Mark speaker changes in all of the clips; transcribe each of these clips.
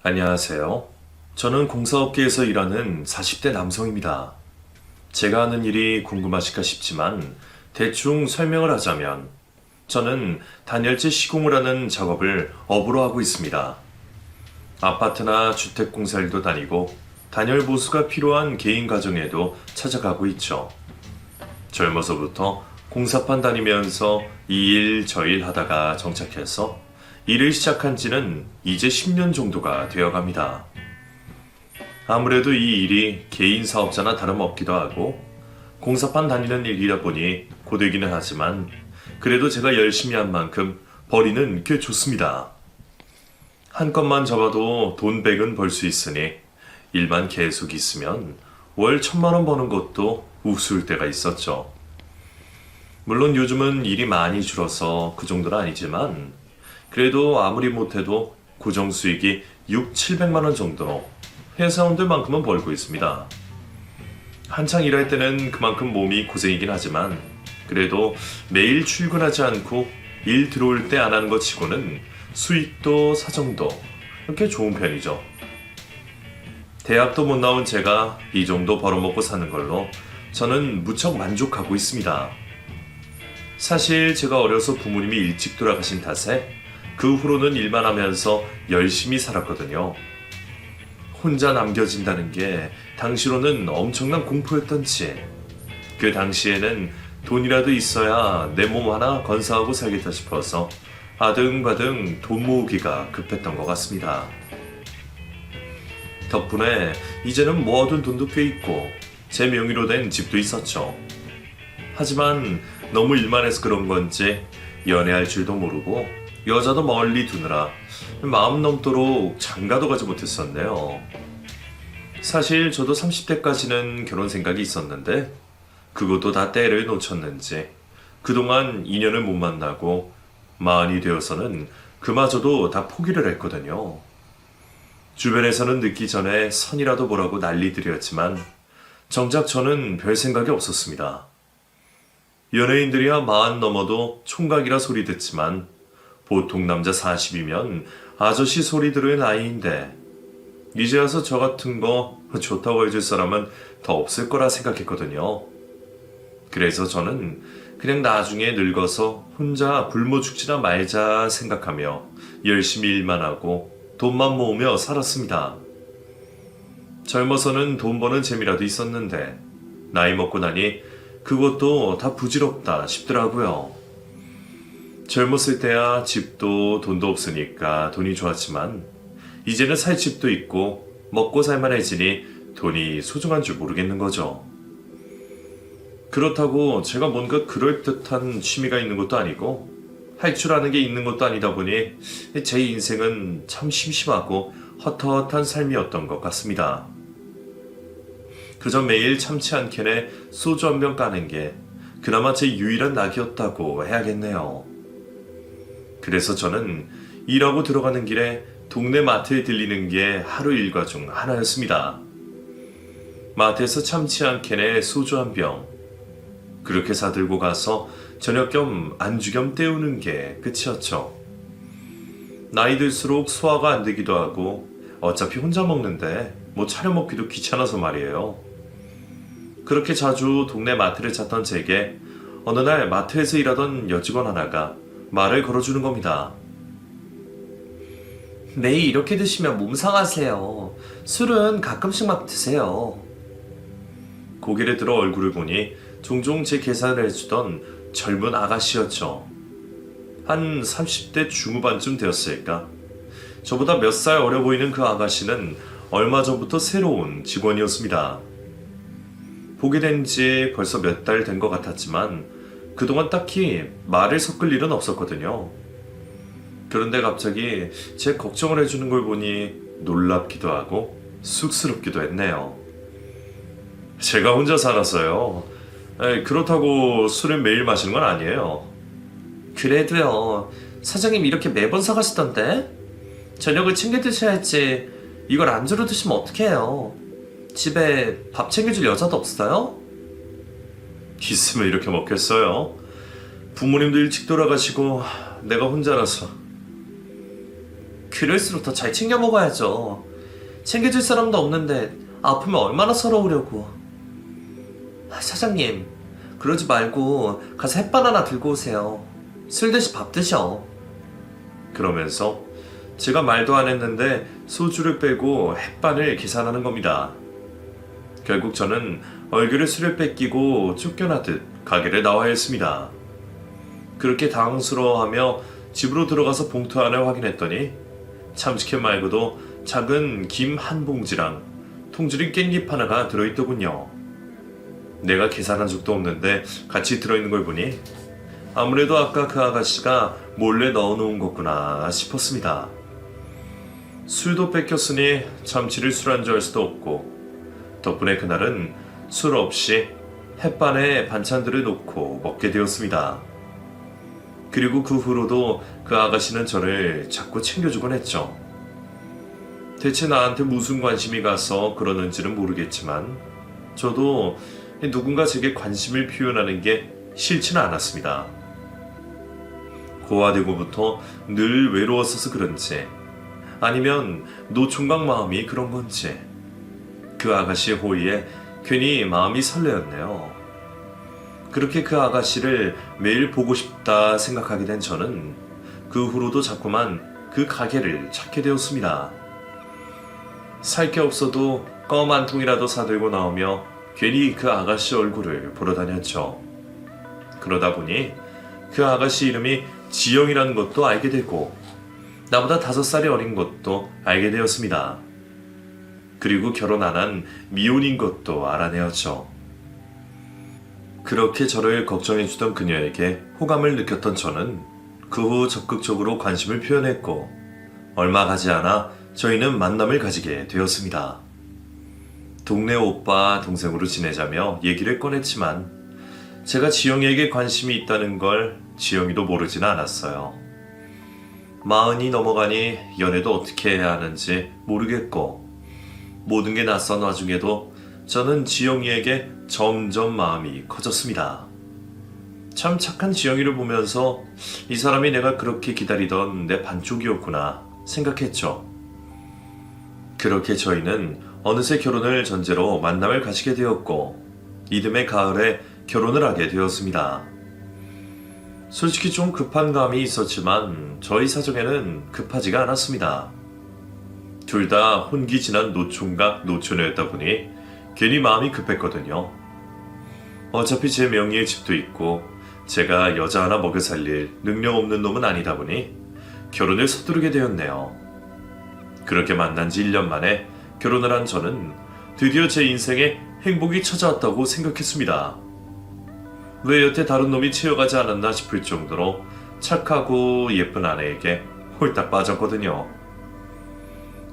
Speaker 1: 안녕하세요. 저는 공사업계에서 일하는 40대 남성입니다. 제가 하는 일이 궁금하실까 싶지만 대충 설명을 하자면 저는 단열재 시공을 하는 작업을 업으로 하고 있습니다. 아파트나 주택 공사 일도 다니고 단열 보수가 필요한 개인 가정에도 찾아가고 있죠. 젊어서부터 공사판 다니면서 이 일 저 일 하다가 정착해서 일을 시작한 지는 이제 10년 정도가 되어 갑니다. 아무래도 이 일이 개인 사업자나 다름없기도 하고 공사판 다니는 일이다 보니 고되기는 하지만 그래도 제가 열심히 한 만큼 벌이는 꽤 좋습니다. 한 건만 잡아도 돈 100은 벌 수 있으니 일만 계속 있으면 월 1000만 원 버는 것도 우스울 때가 있었죠. 물론 요즘은 일이 많이 줄어서 그 정도는 아니지만 그래도 아무리 못해도 고정 수익이 6, 700만 원 정도로 회사원들만큼은 벌고 있습니다. 한창 일할 때는 그만큼 몸이 고생이긴 하지만 그래도 매일 출근하지 않고 일 들어올 때 안 하는 것 치고는 수익도 사정도 이렇게 좋은 편이죠. 대학도 못 나온 제가 이 정도 벌어먹고 사는 걸로 저는 무척 만족하고 있습니다. 사실 제가 어려서 부모님이 일찍 돌아가신 탓에 그 후로는 일만 하면서 열심히 살았거든요. 혼자 남겨진다는 게 당시로는 엄청난 공포였던지 그 당시에는 돈이라도 있어야 내 몸 하나 건사하고 살겠다 싶어서 아등바등 돈 모으기가 급했던 것 같습니다. 덕분에 이제는 모아둔 돈도 꽤 있고 제 명의로 된 집도 있었죠. 하지만 너무 일만 해서 그런 건지 연애할 줄도 모르고 여자도 멀리 두느라 마음 넘도록 장가도 가지 못했었네요. 사실 저도 30대까지는 결혼 생각이 있었는데 그것도 다 때를 놓쳤는지 그동안 인연을 못 만나고 마흔이 되어서는 그마저도 다 포기를 했거든요. 주변에서는 늦기 전에 선이라도 보라고 난리들이었지만 정작 저는 별 생각이 없었습니다. 연예인들이야 마흔 넘어도 총각이라 소리 듣지만 보통 남자 40이면 아저씨 소리 들을 나이인데 이제 와서 저 같은 거 좋다고 해줄 사람은 더 없을 거라 생각했거든요. 그래서 저는 그냥 나중에 늙어서 혼자 굶어 죽지나 말자 생각하며 열심히 일만 하고 돈만 모으며 살았습니다. 젊어서는 돈 버는 재미라도 있었는데 나이 먹고 나니 그것도 다 부질없다 싶더라고요. 젊었을 때야 집도 돈도 없으니까 돈이 좋았지만 이제는 살 집도 있고 먹고 살만해지니 돈이 소중한 줄 모르겠는 거죠. 그렇다고 제가 뭔가 그럴듯한 취미가 있는 것도 아니고 할 줄 아는 게 있는 것도 아니다 보니 제 인생은 참 심심하고 헛헛한 삶이었던 것 같습니다. 그저 매일 참치 한 캔에 소주 한 병 까는 게 그나마 제 유일한 낙이었다고 해야겠네요. 그래서 저는 일하고 들어가는 길에 동네 마트에 들리는 게 하루 일과 중 하나였습니다. 마트에서 참치 한 캔에 소주 한 병. 그렇게 사들고 가서 저녁 겸 안주 겸 때우는 게 끝이었죠. 나이 들수록 소화가 안 되기도 하고 어차피 혼자 먹는데 뭐 차려 먹기도 귀찮아서 말이에요. 그렇게 자주 동네 마트를 찾던 제게 어느 날 마트에서 일하던 여직원 하나가 말을 걸어주는 겁니다.
Speaker 2: 매일 이렇게 드시면 몸 상하세요. 술은 가끔씩만 드세요.
Speaker 1: 고개를 들어 얼굴을 보니 종종 제 계산을 해주던 젊은 아가씨였죠. 한 30대 중후반쯤 되었을까? 저보다 몇 살 어려 보이는 그 아가씨는 얼마 전부터 새로운 직원이었습니다. 보게 된 지 벌써 몇 달 된 것 같았지만 그동안 딱히 말을 섞을 일은 없었거든요. 그런데 갑자기 제 걱정을 해주는 걸 보니 놀랍기도 하고 쑥스럽기도 했네요. 제가 혼자 살았어요. 그렇다고 술을 매일 마시는 건 아니에요.
Speaker 2: 그래도요, 사장님 이렇게 매번 사가시던데? 저녁을 챙겨 드셔야 했지. 이걸 안주로 드시면 어떡해요? 집에 밥 챙겨줄 여자도 없어요?
Speaker 1: 있으면 이렇게 먹겠어요. 부모님도 일찍 돌아가시고 내가 혼자라서.
Speaker 2: 그럴수록 더 잘 챙겨 먹어야죠. 챙겨줄 사람도 없는데 아프면 얼마나 서러우려고. 사장님, 그러지 말고 가서 햇반 하나 들고 오세요. 술 대신 밥 드셔.
Speaker 1: 그러면서 제가 말도 안 했는데 소주를 빼고 햇반을 계산하는 겁니다. 결국 저는 얼굴에 술을 뺏기고 쫓겨나듯 가게를 나와야 했습니다. 그렇게 당황스러워하며 집으로 들어가서 봉투 안을 확인했더니 참치캔 말고도 작은 김 한 봉지랑 통조림 깻잎 하나가 들어있더군요. 내가 계산한 적도 없는데 같이 들어있는 걸 보니 아무래도 아까 그 아가씨가 몰래 넣어놓은 거구나 싶었습니다. 술도 뺏겼으니 참치를 술안주할 수도 없고 덕분에 그날은 술 없이 햇반에 반찬들을 놓고 먹게 되었습니다. 그리고 그 후로도 그 아가씨는 저를 자꾸 챙겨주곤 했죠. 대체 나한테 무슨 관심이 가서 그러는지는 모르겠지만 저도 누군가 제게 관심을 표현하는 게 싫지는 않았습니다. 고아되고부터 늘 외로웠어서 그런지 아니면 노총각 마음이 그런 건지 그 아가씨의 호의에 괜히 마음이 설레었네요. 그렇게 그 아가씨를 매일 보고 싶다 생각하게 된 저는 그 후로도 자꾸만 그 가게를 찾게 되었습니다. 살 게 없어도 껌 한 통이라도 사들고 나오며 괜히 그 아가씨 얼굴을 보러 다녔죠. 그러다 보니 그 아가씨 이름이 지영이라는 것도 알게 되고 나보다 5살이 어린 것도 알게 되었습니다. 그리고 결혼 안 한 미혼인 것도 알아내었죠. 그렇게 저를 걱정해주던 그녀에게 호감을 느꼈던 저는 그 후 적극적으로 관심을 표현했고 얼마 가지 않아 저희는 만남을 가지게 되었습니다. 동네 오빠 동생으로 지내자며 얘기를 꺼냈지만 제가 지영이에게 관심이 있다는 걸 지영이도 모르지는 않았어요. 40이 넘어가니 연애도 어떻게 해야 하는지 모르겠고 모든 게 낯선 와중에도 저는 지영이에게 점점 마음이 커졌습니다. 참 착한 지영이를 보면서 이 사람이 내가 그렇게 기다리던 내 반쪽이었구나 생각했죠. 그렇게 저희는 어느새 결혼을 전제로 만남을 가지게 되었고 이듬해 가을에 결혼을 하게 되었습니다. 솔직히 좀 급한 감이 있었지만 저희 사정에는 급하지가 않았습니다. 둘 다 혼기 지난 노총각 노처녀였다 보니 괜히 마음이 급했거든요. 어차피 제 명의의 집도 있고 제가 여자 하나 먹여 살릴 능력 없는 놈은 아니다 보니 결혼을 서두르게 되었네요. 그렇게 만난 지 1년 만에 결혼을 한 저는 드디어 제 인생에 행복이 찾아왔다고 생각했습니다. 왜 여태 다른 놈이 채워가지 않았나 싶을 정도로 착하고 예쁜 아내에게 홀딱 빠졌거든요.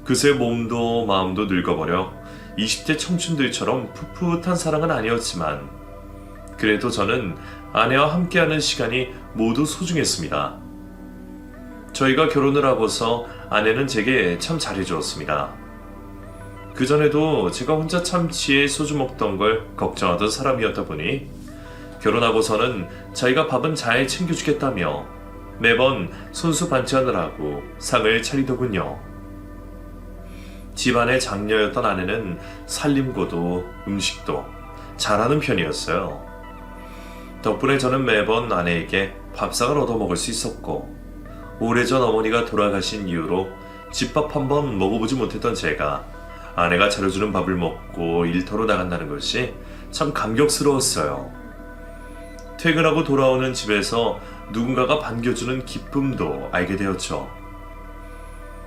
Speaker 1: 그새 몸도 마음도 늙어버려 20대 청춘들처럼 풋풋한 사랑은 아니었지만 그래도 저는 아내와 함께하는 시간이 모두 소중했습니다. 저희가 결혼을 하고서 아내는 제게 참 잘해주었습니다. 그전에도 제가 혼자 참치에 소주 먹던 걸 걱정하던 사람이었다 보니 결혼하고서는 자기가 밥은 잘 챙겨주겠다며 매번 손수 반찬을 하고 상을 차리더군요. 집안의 장녀였던 아내는 살림고도 음식도 잘하는 편이었어요. 덕분에 저는 매번 아내에게 밥상을 얻어먹을 수 있었고 오래전 어머니가 돌아가신 이후로 집밥 한번 먹어보지 못했던 제가 아내가 차려주는 밥을 먹고 일터로 나간다는 것이 참 감격스러웠어요. 퇴근하고 돌아오는 집에서 누군가가 반겨주는 기쁨도 알게 되었죠.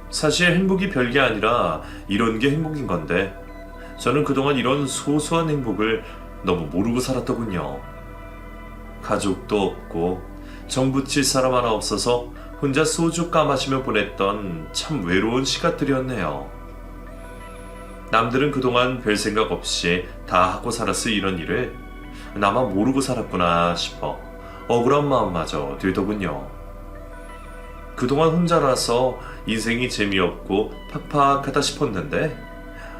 Speaker 1: 사실 행복이 별게 아니라 이런 게 행복인 건데 저는 그동안 이런 소소한 행복을 너무 모르고 살았더군요. 가족도 없고 정 붙일 사람 하나 없어서 혼자 소주 까마시며 보냈던 참 외로운 시간들이었네요. 남들은 그동안 별 생각 없이 다 하고 살았을 이런 일을 나만 모르고 살았구나 싶어 억울한 마음마저 들더군요. 그동안 혼자라서 인생이 재미없고 팍팍하다 싶었는데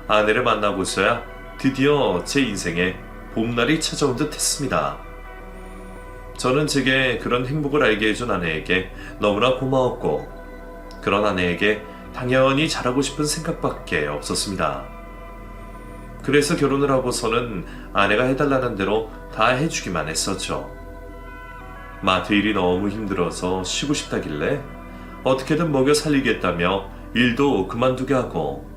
Speaker 1: 아내를 만나고서야 드디어 제 인생에 봄날이 찾아온 듯 했습니다. 저는 제게 그런 행복을 알게 해준 아내에게 너무나 고마웠고 그런 아내에게 당연히 잘하고 싶은 생각밖에 없었습니다. 그래서 결혼을 하고서는 아내가 해달라는 대로 다 해주기만 했었죠. 마트 일이 너무 힘들어서 쉬고 싶다길래 어떻게든 먹여 살리겠다며 일도 그만두게 하고,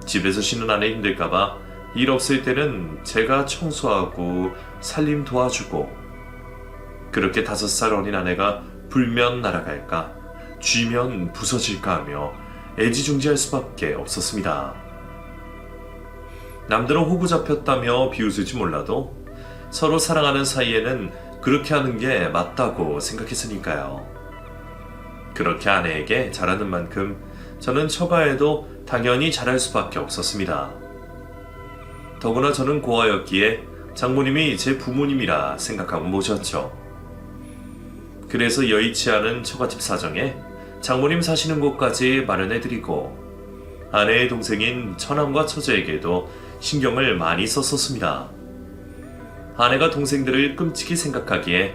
Speaker 1: 집에서 쉬는 아내 힘들까봐 일 없을 때는 제가 청소하고 살림 도와주고, 그렇게 5살 어린 아내가 불면 날아갈까 쥐면 부서질까 하며 애지중지할 수밖에 없었습니다. 남들은 호구 잡혔다며 비웃을지 몰라도 서로 사랑하는 사이에는 그렇게 하는 게 맞다고 생각했으니까요. 그렇게 아내에게 잘하는 만큼 저는 처가에도 당연히 잘할 수밖에 없었습니다. 더구나 저는 고아였기에 장모님이 제 부모님이라 생각하고 모셨죠. 그래서 여의치 않은 처갓집 사정에 장모님 사시는 곳까지 마련해드리고, 아내의 동생인 처남과 처제에게도 신경을 많이 썼었습니다. 아내가 동생들을 끔찍이 생각하기에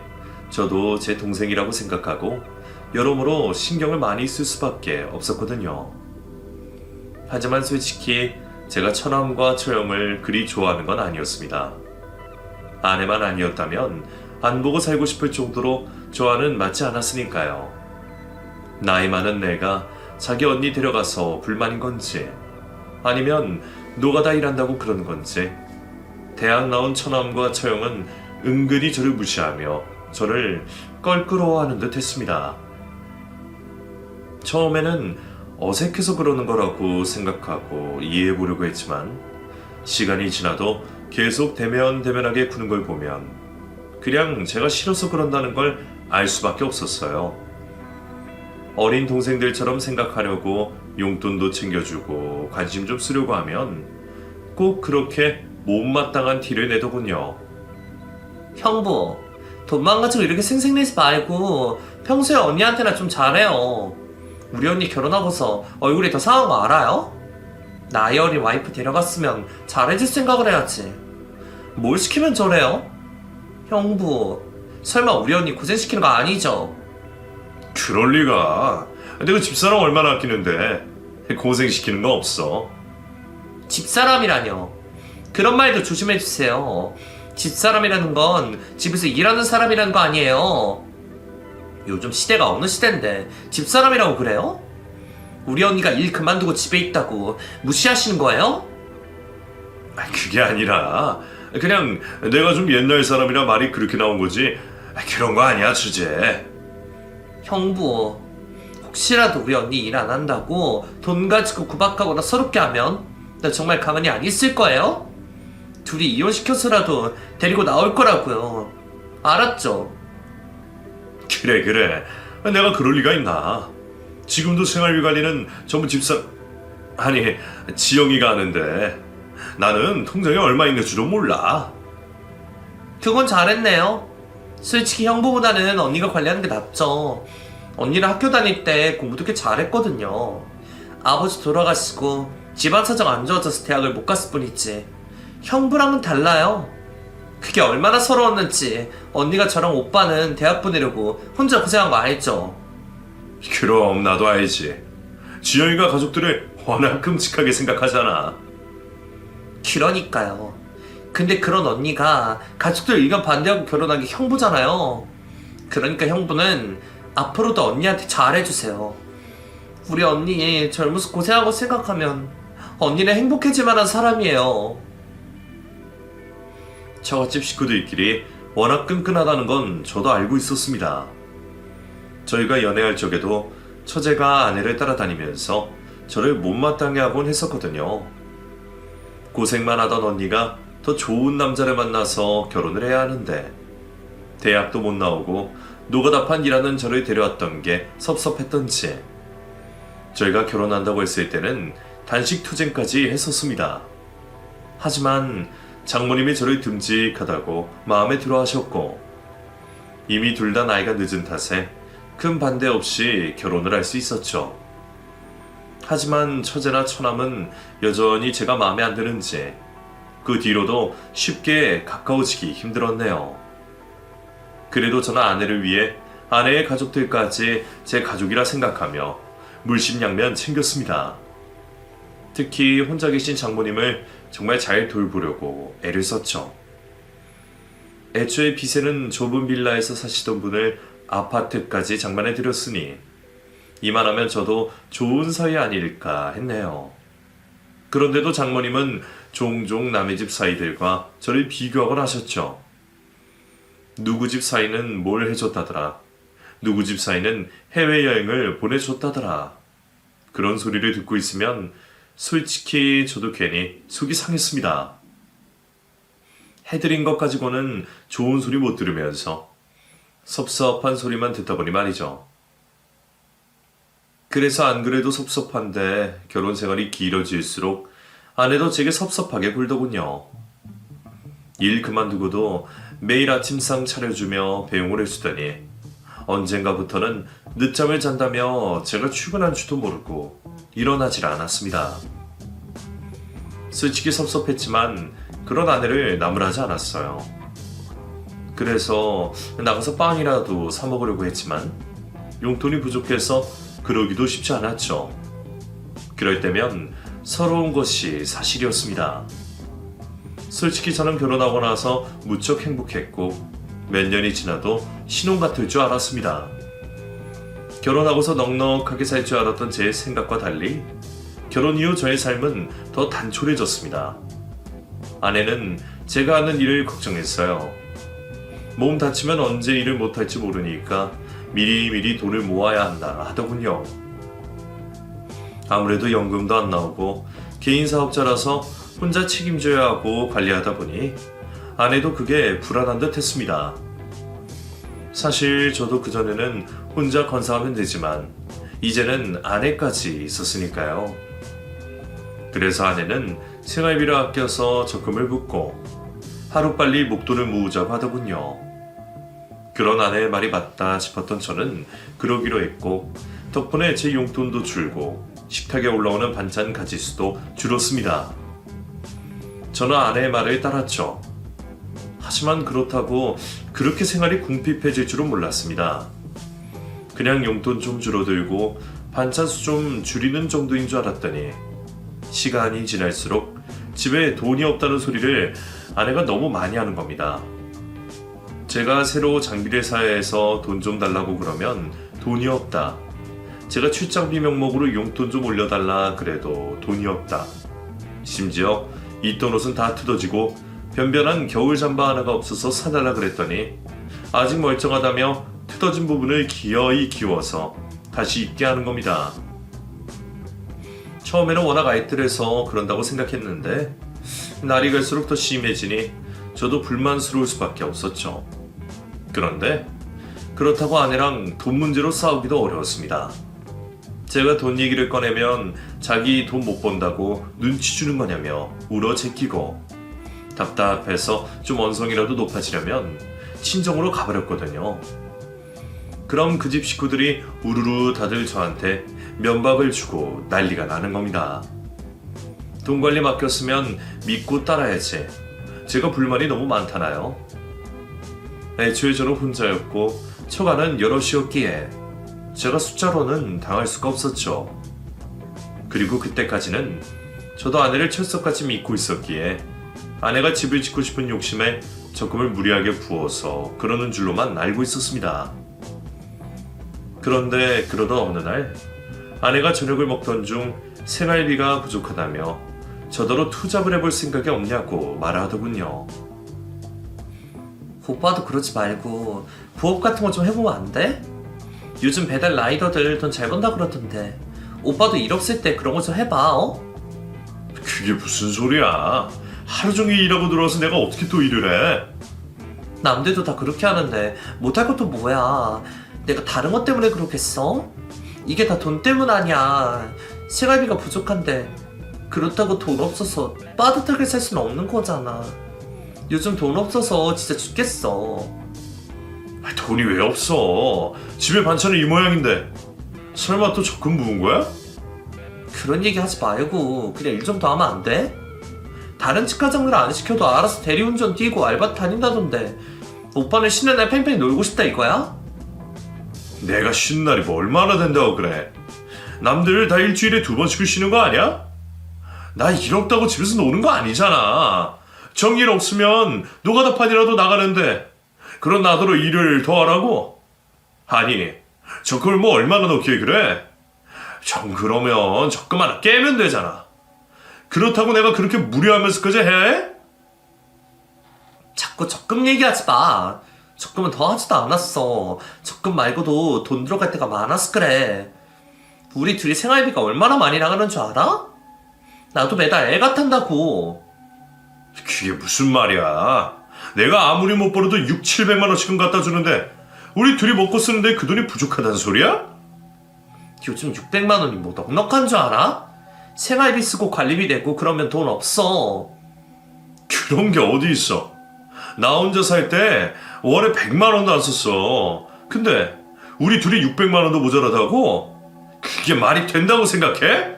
Speaker 1: 저도 제 동생이라고 생각하고 여러모로 신경을 많이 쓸 수밖에 없었거든요. 하지만 솔직히 제가 처남과 처형을 그리 좋아하는 건 아니었습니다. 아내만 아니었다면 안 보고 살고 싶을 정도로 저와는 맞지 않았으니까요. 나이 많은 내가 자기 언니 데려가서 불만인 건지, 아니면 노가다 일한다고 그러는 건지, 대학 나온 처남과 처형은 은근히 저를 무시하며 저를 껄끄러워하는 듯 했습니다. 처음에는 어색해서 그러는 거라고 생각하고 이해해보려고 했지만, 시간이 지나도 계속 대면대면하게 구는 걸 보면 그냥 제가 싫어서 그런다는 걸 알 수밖에 없었어요. 어린 동생들처럼 생각하려고 용돈도 챙겨주고 관심 좀 쓰려고 하면 꼭 그렇게 못마땅한 티를 내더군요.
Speaker 2: 형부, 돈만 가지고 이렇게 생색내지 말고 평소에 언니한테나 좀 잘해요. 우리 언니 결혼하고서 얼굴이 더 상한 거 알아요? 나이 어린 와이프 데려갔으면 잘해줄 생각을 해야지. 뭘 시키면 저래요? 형부, 설마 우리 언니 고생시키는 거 아니죠?
Speaker 1: 그럴 리가. 내가 집사람 얼마나 아끼는데 고생시키는 거 없어.
Speaker 2: 집사람이라뇨. 그런 말도 조심해주세요. 집사람이라는 건 집에서 일하는 사람이라는 거 아니에요. 요즘 시대가 어느 시대인데 집사람이라고 그래요? 우리 언니가 일 그만두고 집에 있다고 무시하시는 거예요?
Speaker 1: 그게 아니라 그냥 내가 좀 옛날 사람이라 말이 그렇게 나온 거지. 그런 거 아니야, 주제.
Speaker 2: 형부, 혹시라도 우리 언니 일 안 한다고 돈 가지고 구박하거나 서럽게 하면 나 정말 가만히 안 있을 거예요? 둘이 이혼시켜서라도 데리고 나올 거라고요. 알았죠?
Speaker 1: 그래. 내가 그럴 리가 있나. 지금도 생활비 관리는 전부 아니, 지영이가 하는데 나는 통장에 얼마 있는 줄도 몰라.
Speaker 2: 그건 잘했네요. 솔직히 형부보다는 언니가 관리하는 게 낫죠. 언니는 학교 다닐 때 공부도 꽤 잘했거든요. 아버지 돌아가시고 집안 사정 안 좋아져서 대학을 못 갔을 뿐이지. 형부랑은 달라요. 그게 얼마나 서러웠는지 언니가 저랑 오빠는 대학 보내려고 혼자 고생한 거 알죠?
Speaker 1: 그럼 나도 알지. 지영이가 가족들을 워낙 끔찍하게 생각하잖아.
Speaker 2: 그러니까요. 근데 그런 언니가 가족들 의견 반대하고 결혼한 게 형부잖아요. 그러니까 형부는 앞으로도 언니한테 잘해주세요. 우리 언니 젊어서 고생한 거 생각하면 언니는 행복해질 만한 사람이에요.
Speaker 1: 처갓집 식구들끼리 워낙 끈끈하다는 건 저도 알고 있었습니다. 저희가 연애할 적에도 처제가 아내를 따라다니면서 저를 못마땅해 하곤 했었거든요. 고생만 하던 언니가 더 좋은 남자를 만나서 결혼을 해야 하는데 대학도 못 나오고 노가다판 일하는 저를 데려왔던 게 섭섭했던지 저희가 결혼한다고 했을 때는 단식 투쟁까지 했었습니다. 하지만 장모님이 저를 듬직하다고 마음에 들어 하셨고 이미 둘 다 나이가 늦은 탓에 큰 반대 없이 결혼을 할 수 있었죠. 하지만 처제나 처남은 여전히 제가 마음에 안 드는지 그 뒤로도 쉽게 가까워지기 힘들었네요. 그래도 저는 아내를 위해 아내의 가족들까지 제 가족이라 생각하며 물심양면 챙겼습니다. 특히 혼자 계신 장모님을 정말 잘 돌보려고 애를 썼죠. 애초에 빚에는 좁은 빌라에서 사시던 분을 아파트까지 장만해 드렸으니 이만하면 저도 좋은 사이 아닐까 했네요. 그런데도 장모님은 종종 남의 집 사이들과 저를 비교하곤 하셨죠. 누구 집 사이는 뭘 해줬다더라. 누구 집 사이는 해외여행을 보내줬다더라. 그런 소리를 듣고 있으면 솔직히 저도 괜히 속이 상했습니다. 해드린 것 가지고는 좋은 소리 못 들으면서 섭섭한 소리만 듣다 보니 말이죠. 그래서 안 그래도 섭섭한데 결혼 생활이 길어질수록 아내도 제게 섭섭하게 굴더군요. 일 그만두고도 매일 아침상 차려주며 배웅을 해주더니 언젠가부터는 늦잠을 잔다며 제가 출근한 줄도 모르고 일어나질 않았습니다. 솔직히 섭섭했지만 그런 아내를 나무라지 않았어요. 그래서 나가서 빵이라도 사 먹으려고 했지만 용돈이 부족해서 그러기도 쉽지 않았죠. 그럴 때면 서러운 것이 사실이었습니다. 솔직히 저는 결혼하고 나서 무척 행복했고 몇 년이 지나도 신혼 같을 줄 알았습니다. 결혼하고서 넉넉하게 살 줄 알았던 제 생각과 달리 결혼 이후 저의 삶은 더 단촐해졌습니다. 아내는 제가 하는 일을 걱정했어요. 몸 다치면 언제 일을 못할지 모르니까 미리미리 돈을 모아야 한다 하더군요. 아무래도 연금도 안 나오고 개인 사업자라서 혼자 책임져야 하고 관리하다 보니 아내도 그게 불안한 듯 했습니다. 사실 저도 그전에는 혼자 건사하면 되지만 이제는 아내까지 있었으니까요. 그래서 아내는 생활비를 아껴서 적금을 붓고 하루빨리 목돈을 모으자고 하더군요. 그런 아내의 말이 맞다 싶었던 저는 그러기로 했고 덕분에 제 용돈도 줄고 식탁에 올라오는 반찬 가짓수도 줄었습니다. 저는 아내의 말을 따랐죠. 하지만 그렇다고 그렇게 생활이 궁핍해질 줄은 몰랐습니다. 그냥 용돈 좀 줄어들고 반찬수 좀 줄이는 정도인 줄 알았더니 시간이 지날수록 집에 돈이 없다는 소리를 아내가 너무 많이 하는 겁니다. 제가 새로 장비를 사야 해서 돈 좀 달라고 그러면 돈이 없다. 제가 출장비 명목으로 용돈 좀 올려달라 그래도 돈이 없다. 심지어 있던 옷은 다 뜯어지고 변변한 겨울 잠바 하나가 없어서 사달라 그랬더니 아직 멀쩡하다며 뜯어진 부분을 기어이 기워서 다시 입게 하는 겁니다. 처음에는 워낙 알뜰해서 그런다고 생각했는데 날이 갈수록 더 심해지니 저도 불만스러울 수밖에 없었죠. 그런데 그렇다고 아내랑 돈 문제로 싸우기도 어려웠습니다. 제가 돈 얘기를 꺼내면 자기 돈 못 번다고 눈치 주는 거냐며 울어 제끼고 답답해서 좀 언성이라도 높아지려면 친정으로 가버렸거든요. 그럼 그 집 식구들이 우르르 다들 저한테 면박을 주고 난리가 나는 겁니다. 돈 관리 맡겼으면 믿고 따라야지. 제가 불만이 너무 많다나요? 애초에 저는 혼자였고 처가는 여럿이었기에 제가 숫자로는 당할 수가 없었죠. 그리고 그때까지는 저도 아내를 철석같이 믿고 있었기에 아내가 집을 짓고 싶은 욕심에 적금을 무리하게 부어서 그러는 줄로만 알고 있었습니다. 그런데 그러던 어느 날 아내가 저녁을 먹던 중 생활비가 부족하다며 저더러 투잡을 해볼 생각이 없냐고 말하더군요.
Speaker 2: 오빠도 그러지 말고 부업 같은 거 좀 해보면 안 돼? 요즘 배달 라이더들 돈 잘 번다 그러던데 오빠도 일 없을 때 그런 거 좀 해봐.
Speaker 1: 그게 무슨 소리야. 하루 종일 일하고 들어와서 내가 어떻게 또 일을 해?
Speaker 2: 남들도 다 그렇게 하는데 못할 것도 뭐야. 내가 다른 것 때문에 그렇겠어? 이게 다 돈 때문 아니야. 생활비가 부족한데 그렇다고 돈 없어서 빠듯하게 살 수는 없는 거잖아. 요즘 돈 없어서 진짜 죽겠어.
Speaker 1: 돈이 왜 없어? 집에 반찬은 이 모양인데 설마 또 적금 부은 거야?
Speaker 2: 그런 얘기 하지 말고 그냥 일 좀 더 하면 안 돼? 다른 직과장들 안 시켜도 알아서 대리운전 뛰고 알바 다닌다던데 오빠는 쉬는 날 팽팽히 놀고 싶다 이거야?
Speaker 1: 내가 쉬는 날이 뭐 얼마나 된다고 그래. 남들 다 일주일에 2번씩을 쉬는 거 아니야? 나 일 없다고 집에서 노는 거 아니잖아. 정일 없으면 노가다판이라도 나가는데 그런 나더러 일을 더 하라고? 아니, 저 그걸 뭐 얼마나 넣기에 그래? 정 그러면 적금 하나 깨면 되잖아. 그렇다고 내가 그렇게 무리하면서까지 해야 해?
Speaker 2: 자꾸 적금 얘기하지 마. 적금은 더 하지도 않았어. 적금 말고도 돈 들어갈 때가 많아서 그래. 우리 둘이 생활비가 얼마나 많이 나가는 줄 알아? 나도 매달 애가 탄다고.
Speaker 1: 그게 무슨 말이야. 내가 아무리 못 벌어도 600~700만 원씩은 갖다 주는데 우리 둘이 먹고 쓰는데 그 돈이 부족하다는 소리야?
Speaker 2: 요즘 600만 원이 뭐 넉넉한 줄 알아? 생활비 쓰고 관리비 내고 그러면 돈 없어.
Speaker 1: 그런 게 어디 있어. 나 혼자 살 때 월에 100만 원도 안 썼어. 근데 우리 둘이 600만 원도 모자라다고? 그게 말이 된다고 생각해?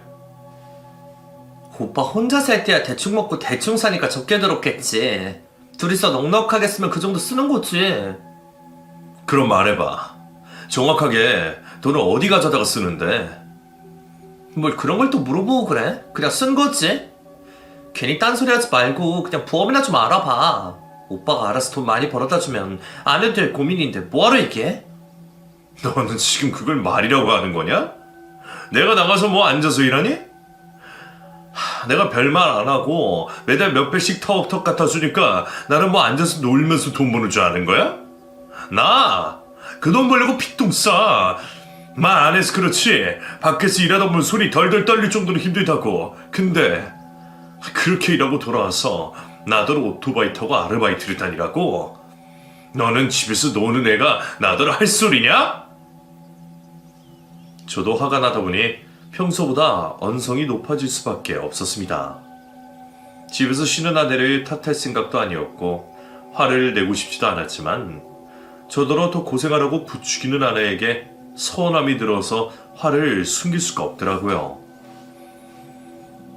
Speaker 2: 오빠 혼자 살 때야 대충 먹고 대충 사니까 적게 들었겠지. 둘이서 넉넉하게 쓰면 그 정도 쓰는 거지.
Speaker 1: 그럼 말해봐. 정확하게 돈을 어디 가져다가 쓰는데?
Speaker 2: 뭘 그런 걸 또 물어보고 그래? 그냥 쓴 거지. 괜히 딴소리 하지 말고 그냥 부업이나 좀 알아봐. 오빠가 알아서 돈 많이 벌어다 주면 안 해도 될 고민인데 뭐하러 얘기해?
Speaker 1: 너는 지금 그걸 말이라고 하는 거냐? 내가 나가서 뭐 앉아서 일하니? 내가 별말 안 하고 매달 몇 배씩 턱턱 갖다 주니까 나는 뭐 앉아서 놀면서 돈 버는 줄 아는 거야? 나 그 돈 벌려고 피똥 싸. 말 안 해서 그렇지 밖에서 일하다 보면 손이 덜덜 떨릴 정도로 힘들다고. 근데 그렇게 일하고 돌아와서 나더러 오토바이 타고 아르바이트를 다니라고? 너는 집에서 노는 애가 나더러 할 소리냐? 저도 화가 나다 보니 평소보다 언성이 높아질 수밖에 없었습니다. 집에서 쉬는 아내를 탓할 생각도 아니었고 화를 내고 싶지도 않았지만 저더러 더 고생하라고 부추기는 아내에게 서운함이 들어서 화를 숨길 수가 없더라고요.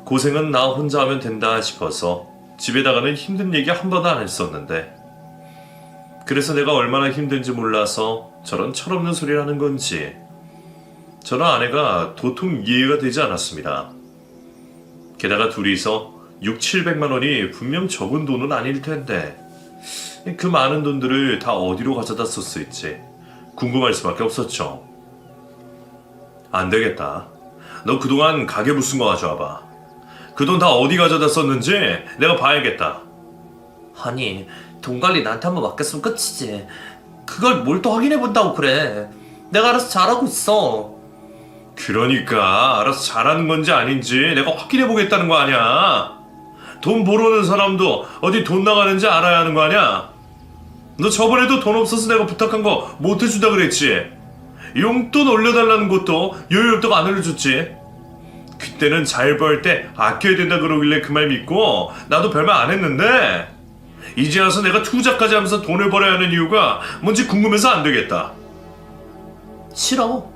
Speaker 1: 고생은 나 혼자 하면 된다 싶어서 집에다가는 힘든 얘기 한 번도 안 했었는데 그래서 내가 얼마나 힘든지 몰라서 저런 철없는 소리를 하는 건지 저는 아내가 도통 이해가 되지 않았습니다. 게다가 둘이서 600~700만 원이 분명 적은 돈은 아닐 텐데 그 많은 돈들을 다 어디로 가져다 썼을지 궁금할 수밖에 없었죠. 안 되겠다. 너 그동안 가계부 쓴 거 가져와봐. 그 돈 다 어디 가져다 썼는지 내가 봐야겠다.
Speaker 2: 아니 돈 관리 나한테 한번 맡겼으면 끝이지. 그걸 뭘 또 확인해 본다고 그래. 내가 알아서 잘하고 있어.
Speaker 1: 그러니까 알아서 잘하는 건지 아닌지 내가 확인해 보겠다는 거 아니야. 돈 벌어오는 사람도 어디 돈 나가는지 알아야 하는 거 아니야. 너 저번에도 돈 없어서 내가 부탁한 거 못 해준다 그랬지. 용돈 올려달라는 것도 여유 없다고 안 올려줬지. 그때는 잘 벌 때 아껴야 된다 그러길래 그 말 믿고 나도 별말 안 했는데 이제 와서 내가 투자까지 하면서 돈을 벌어야 하는 이유가 뭔지 궁금해서 안 되겠다.
Speaker 2: 싫어.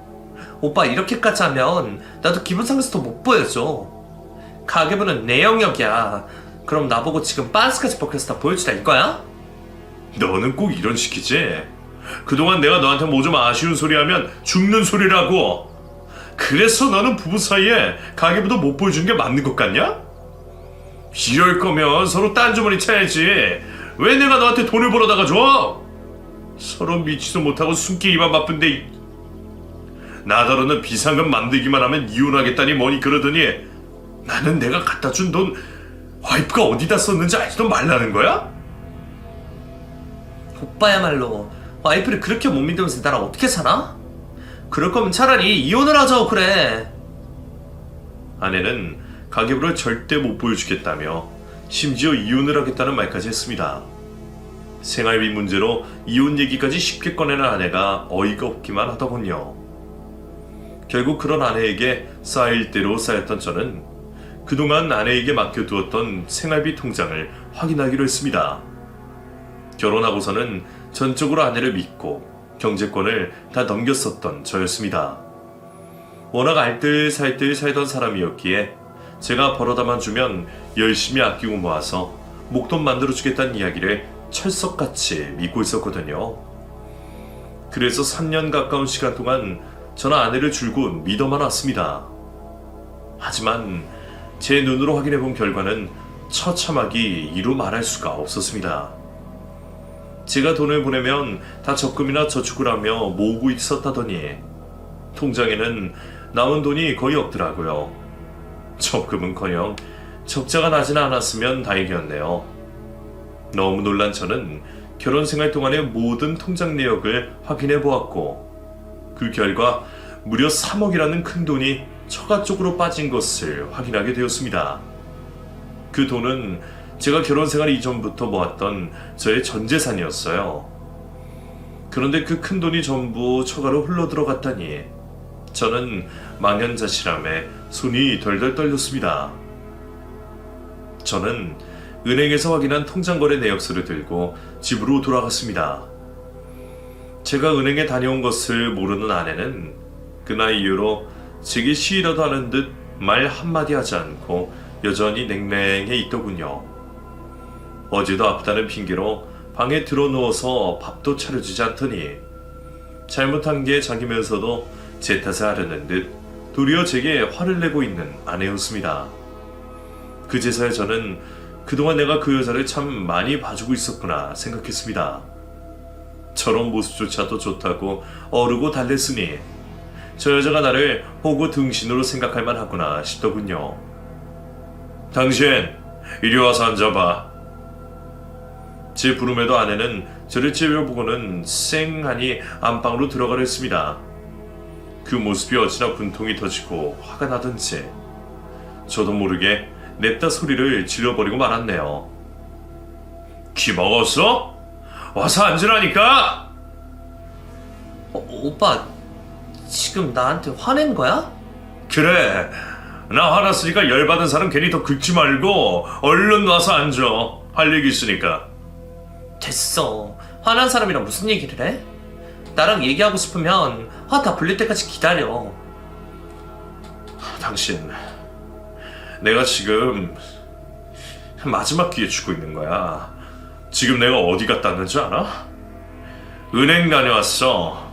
Speaker 2: 오빠 이렇게까지 하면 나도 기분 상해서 더 못 보여줘. 가계부는 내 영역이야. 그럼 나보고 지금 빤스까지 벗겨서 다 보여주다 이거야?
Speaker 1: 너는 꼭 이런 식이지? 그동안 내가 너한테 뭐 좀 아쉬운 소리 하면 죽는 소리라고. 그래서 너는 부부 사이에 가계부도 못 보여주는 게 맞는 것 같냐? 이럴 거면 서로 딴 주머니 차야지. 왜 내가 너한테 돈을 벌어다가 줘? 서로 미치도 못하고 숨기기만 바쁜데 나더러는 비상금 만들기만 하면 이혼하겠다니 뭐니 그러더니 나는 내가 갖다 준 돈 와이프가 어디다 썼는지 알지도 말라는 거야?
Speaker 2: 오빠야말로 와이프를 그렇게 못 믿으면서 나랑 어떻게 살아? 그럴 거면 차라리 이혼을 하자고 그래.
Speaker 1: 아내는 가계부를 절대 못 보여주겠다며 심지어 이혼을 하겠다는 말까지 했습니다. 생활비 문제로 이혼 얘기까지 쉽게 꺼내는 아내가 어이가 없기만 하더군요. 결국 그런 아내에게 쌓일 대로 쌓였던 저는 그동안 아내에게 맡겨두었던 생활비 통장을 확인하기로 했습니다. 결혼하고서는 전적으로 아내를 믿고 경제권을 다 넘겼었던 저였습니다. 워낙 알뜰살뜰 살던 사람이었기에 제가 벌어다만 주면 열심히 아끼고 모아서 목돈 만들어주겠다는 이야기를 철석같이 믿고 있었거든요. 그래서 3년 가까운 시간 동안 저는 아내를 줄곧 믿어만 왔습니다. 하지만 제 눈으로 확인해 본 결과는 처참하기 이루 말할 수가 없었습니다. 제가 돈을 보내면 다 적금이나 저축을 하며 모으고 있었다더니 통장에는 남은 돈이 거의 없더라고요. 적금은커녕 적자가 나지는 않았으면 다행이었네요. 너무 놀란 저는 결혼 생활 동안의 모든 통장 내역을 확인해 보았고 그 결과 무려 3억이라는 큰 돈이 처가 쪽으로 빠진 것을 확인하게 되었습니다. 그 돈은 제가 결혼 생활 이전부터 모았던 저의 전 재산이었어요. 그런데 그 큰 돈이 전부 처가로 흘러 들어갔다니 저는 망연자실함에 손이 덜덜 떨렸습니다. 저는 은행에서 확인한 통장거래 내역서를 들고 집으로 돌아갔습니다. 제가 은행에 다녀온 것을 모르는 아내는 그날 이후로 제게 시이라도 하는 듯 말 한마디 하지 않고 여전히 냉랭해 있더군요. 어제도 아프다는 핑계로 방에 들어누워서 밥도 차려주지 않더니 잘못한 게 자기면서도 제 탓을 하려는 듯 도리어 제게 화를 내고 있는 아내였습니다. 그제서야 저는 그동안 내가 그 여자를 참 많이 봐주고 있었구나 생각했습니다. 저런 모습조차도 좋다고 어르고 달랬으니 저 여자가 나를 호구 등신으로 생각할 만하구나 싶더군요. 당신 이리 와서 앉아봐. 제 부름에도 아내는 저를 째려보고는 쌩하니 안방으로 들어가려 했습니다. 그 모습이 어찌나 분통이 터지고 화가 나던지 저도 모르게 냅다 소리를 질러버리고 말았네요. 귀 먹었어? 와서 앉으라니까!
Speaker 2: 오빠, 지금 나한테 화낸 거야?
Speaker 1: 그래, 나 화났으니까 열받은 사람 괜히 더 긁지 말고 얼른 와서 앉아. 할 얘기 있으니까.
Speaker 2: 됐어. 화난 사람이랑 무슨 얘기를 해? 나랑 얘기하고 싶으면 화 다 풀릴 때까지 기다려.
Speaker 1: 당신, 내가 지금 마지막 기회 주고 있는 거야. 지금 내가 어디 갔다 왔는지 알아? 은행 다녀왔어.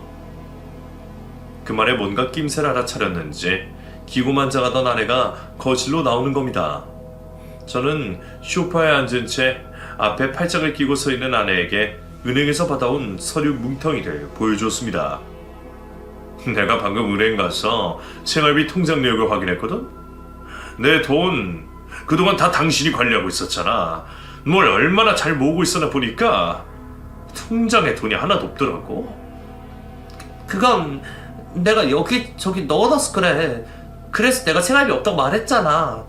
Speaker 1: 그 말에 뭔가 낌새를 알아차렸는지 기고만장하던 아내가 거실로 나오는 겁니다. 저는 소파에 앉은 채 앞에 팔짱을 끼고 서 있는 아내에게 은행에서 받아온 서류 뭉텅이를 보여줬습니다. 내가 방금 은행 가서 생활비 통장 내역을 확인했거든? 내 돈 그동안 다 당신이 관리하고 있었잖아. 뭘 얼마나 잘 모으고 있었나 보니까 통장에 돈이 하나도 없더라고.
Speaker 2: 그건 내가 여기저기 넣어놨어 그래. 그래서 내가 생활비 없다고 말했잖아.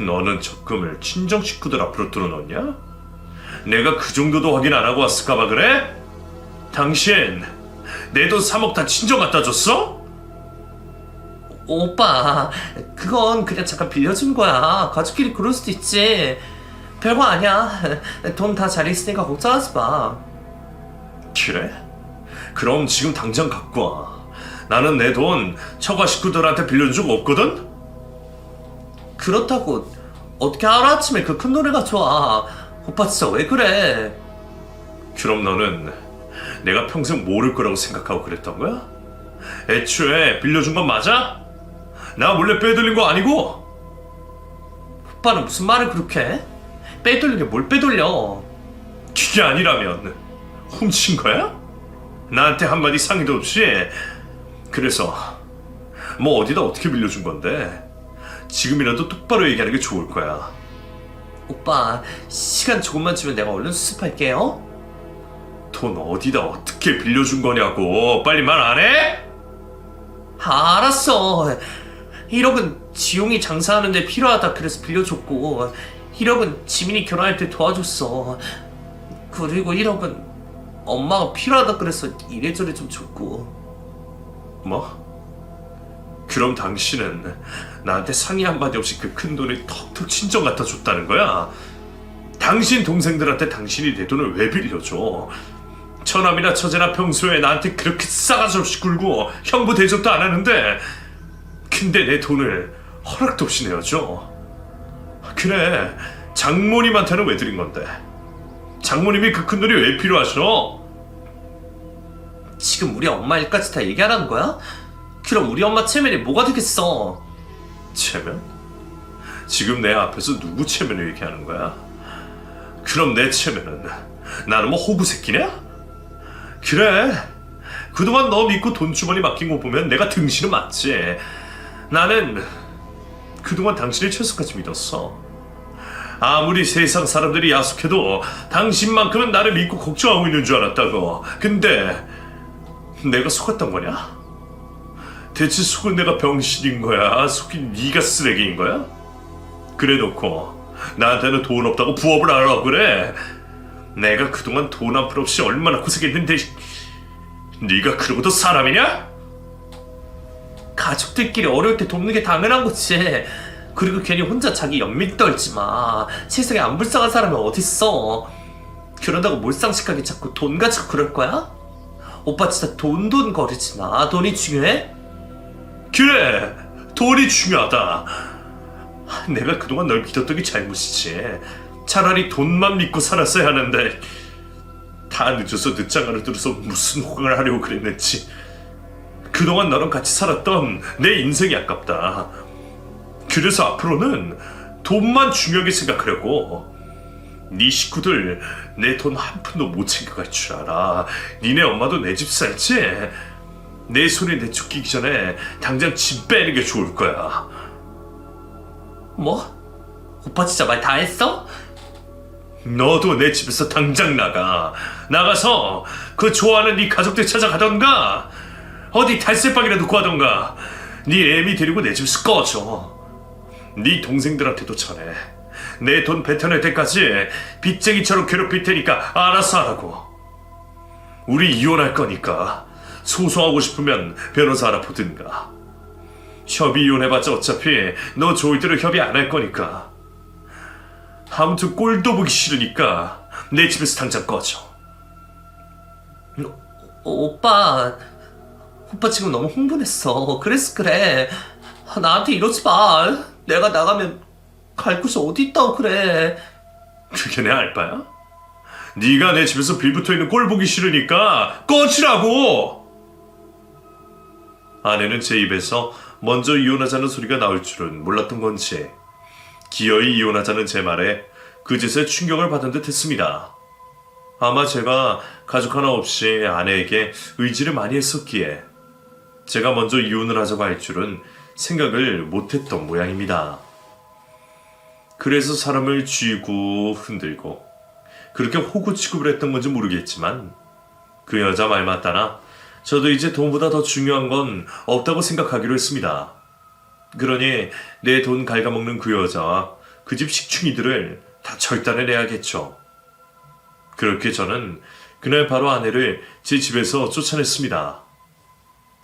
Speaker 1: 너는 적금을 친정 식구들 앞으로 뚫어놓냐? 내가 그 정도도 확인 안 하고 왔을까봐 그래? 당신 내 돈 3억 다 친정 갖다 줬어?
Speaker 2: 오빠, 그건 그냥 잠깐 빌려준 거야. 가족끼리 그럴 수도 있지. 별거 아니야. 돈 다 잘 있으니까 걱정하지 마.
Speaker 1: 그래? 그럼 지금 당장 갖고 와. 나는 내 돈 처가 식구들한테 빌려준 적 없거든?
Speaker 2: 그렇다고 어떻게 하루아침에 그 큰 돈을 가져와. 오빠 진짜 왜 그래?
Speaker 1: 그럼 너는 내가 평생 모를 거라고 생각하고 그랬던 거야? 애초에 빌려준 건 맞아? 나 몰래 빼돌린 거 아니고?
Speaker 2: 오빠는 무슨 말을 그렇게 해? 빼돌리게 뭘 빼돌려?
Speaker 1: 그게 아니라면 훔친 거야? 나한테 한마디 상의도 없이. 그래서 뭐 어디다 어떻게 빌려준 건데 지금이라도 똑바로 얘기하는 게 좋을 거야.
Speaker 2: 오빠, 시간 조금만 주면 내가 얼른 수습할게요.
Speaker 1: 돈 어디다 어떻게 빌려준 거냐고. 빨리 말 안 해?
Speaker 2: 알았어. 1억은 지용이 장사하는데 필요하다 그래서 빌려줬고 1억은 지민이 결혼할 때 도와줬어. 그리고 1억은 엄마가 필요하다 그래서 이래저래 좀 줬고.
Speaker 1: 뭐? 그럼 당신은 나한테 상의 한마디 없이 그 큰 돈을 턱턱 친정 갖다 줬다는 거야? 당신 동생들한테 당신이 내 돈을 왜 빌려줘? 처남이나 처제나 평소에 나한테 그렇게 싸가지 없이 굴고 형부 대접도 안 하는데 근데 내 돈을 허락도 없이 내어줘. 그래, 장모님한테는 왜 드린 건데? 장모님이 그 큰 돈이 왜 필요하셔?
Speaker 2: 지금 우리 엄마 일까지 다 얘기하라는 거야? 그럼 우리 엄마 체면이 뭐가 되겠어?
Speaker 1: 체면? 지금 내 앞에서 누구 체면을 얘기하는 거야? 그럼 내 체면은 나는 뭐 호구 새끼냐? 그래, 그동안 너 믿고 돈주머니 맡긴 거 보면 내가 등신은 맞지. 나는 그동안 당신의 최선까지 믿었어. 아무리 세상 사람들이 야속해도 당신만큼은 나를 믿고 걱정하고 있는 줄 알았다고. 근데 내가 속았던 거냐? 대체 속은 내가 병신인 거야? 속인 네가 쓰레기인 거야? 그래놓고 나한테는 돈 없다고 부업을 하라고 그래? 내가 그동안 돈 한 푼 없이 얼마나 고생했는데 네가 그러고도 사람이냐?
Speaker 2: 가족들끼리 어려울 때 돕는 게 당연한 거지. 그리고 괜히 혼자 자기 연민 떨지 마. 세상에 안 불쌍한 사람이 어딨어. 그런다고 몰상식하게 자꾸 돈 가지고 그럴 거야? 오빠 진짜 돈 거리지 마. 돈이 중요해?
Speaker 1: 그래, 돈이 중요하다. 내가 그동안 널 믿었던 게 잘못이지. 차라리 돈만 믿고 살았어야 하는데 다 늦어서 늦장가를 들어서 무슨 호강을 하려고 그랬는지. 그동안 너랑 같이 살았던 내 인생이 아깝다. 그래서 앞으로는 돈만 중요하게 생각하려고. 네 식구들 내 돈 한 푼도 못 챙겨갈 줄 알아. 니네 엄마도 내 집 살지? 내 손에 내쫓기기 전에 당장 집 빼는 게 좋을 거야.
Speaker 2: 뭐? 오빠 진짜 말 다 했어?
Speaker 1: 너도 내 집에서 당장 나가. 나가서 그 좋아하는 네 가족들 찾아가던가 어디 달새방이라도 구하던가. 네 애미 데리고 내 집에서 꺼져. 네 동생들한테도 전해. 내 돈 뱉어낼 때까지 빚쟁이처럼 괴롭힐 테니까 알아서 하라고. 우리 이혼할 거니까 소송하고 싶으면 변호사 알아보든가. 협의 이혼해봤자 어차피 너 좋을 대로 협의 안 할 거니까. 아무튼 꼴도 보기 싫으니까 내 집에서 당장 꺼져.
Speaker 2: 오빠 지금 너무 흥분했어. 그래서 그래. 나한테 이러지 마. 내가 나가면 갈 곳이 어디 있다고 그래.
Speaker 1: 그게 내 알바야? 네가 내 집에서 빌붙어있는 꼴 보기 싫으니까 꺼지라고! 아내는 제 입에서 먼저 이혼하자는 소리가 나올 줄은 몰랐던 건지 기어이 이혼하자는 제 말에 그제서야 충격을 받은 듯 했습니다. 아마 제가 가족 하나 없이 아내에게 의지를 많이 했었기에 제가 먼저 이혼을 하자고 할 줄은 생각을 못했던 모양입니다. 그래서 사람을 쥐고 흔들고 그렇게 호구 취급을 했던 건지 모르겠지만 그 여자 말 맞다나 저도 이제 돈보다 더 중요한 건 없다고 생각하기로 했습니다. 그러니 내 돈 갉아먹는 그 여자와 그 집 식충이들을 다 절단해내야겠죠. 그렇게 저는 그날 바로 아내를 제 집에서 쫓아냈습니다.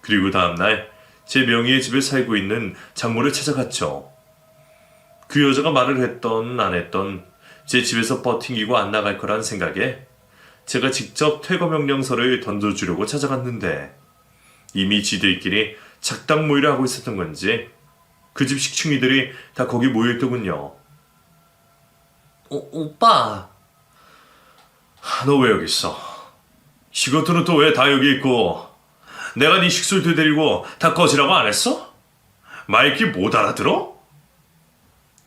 Speaker 1: 그리고 다음날 제 명의의 집에 살고 있는 장모를 찾아갔죠. 그 여자가 말을 했던 안 했던 제 집에서 버팅기고 안 나갈 거란 생각에 제가 직접 퇴거 명령서를 던져주려고 찾아갔는데 이미 지들끼리 작당 모의를 하고 있었던 건지 그 집 식충이들이 다 거기 모여있더군요.
Speaker 2: 오빠
Speaker 1: 너 왜 여기 있어? 이것들은 또 왜 다 여기 있고 내가 네 식솔들 데리고 다 꺼지라고 안 했어? 말귀 못 알아들어?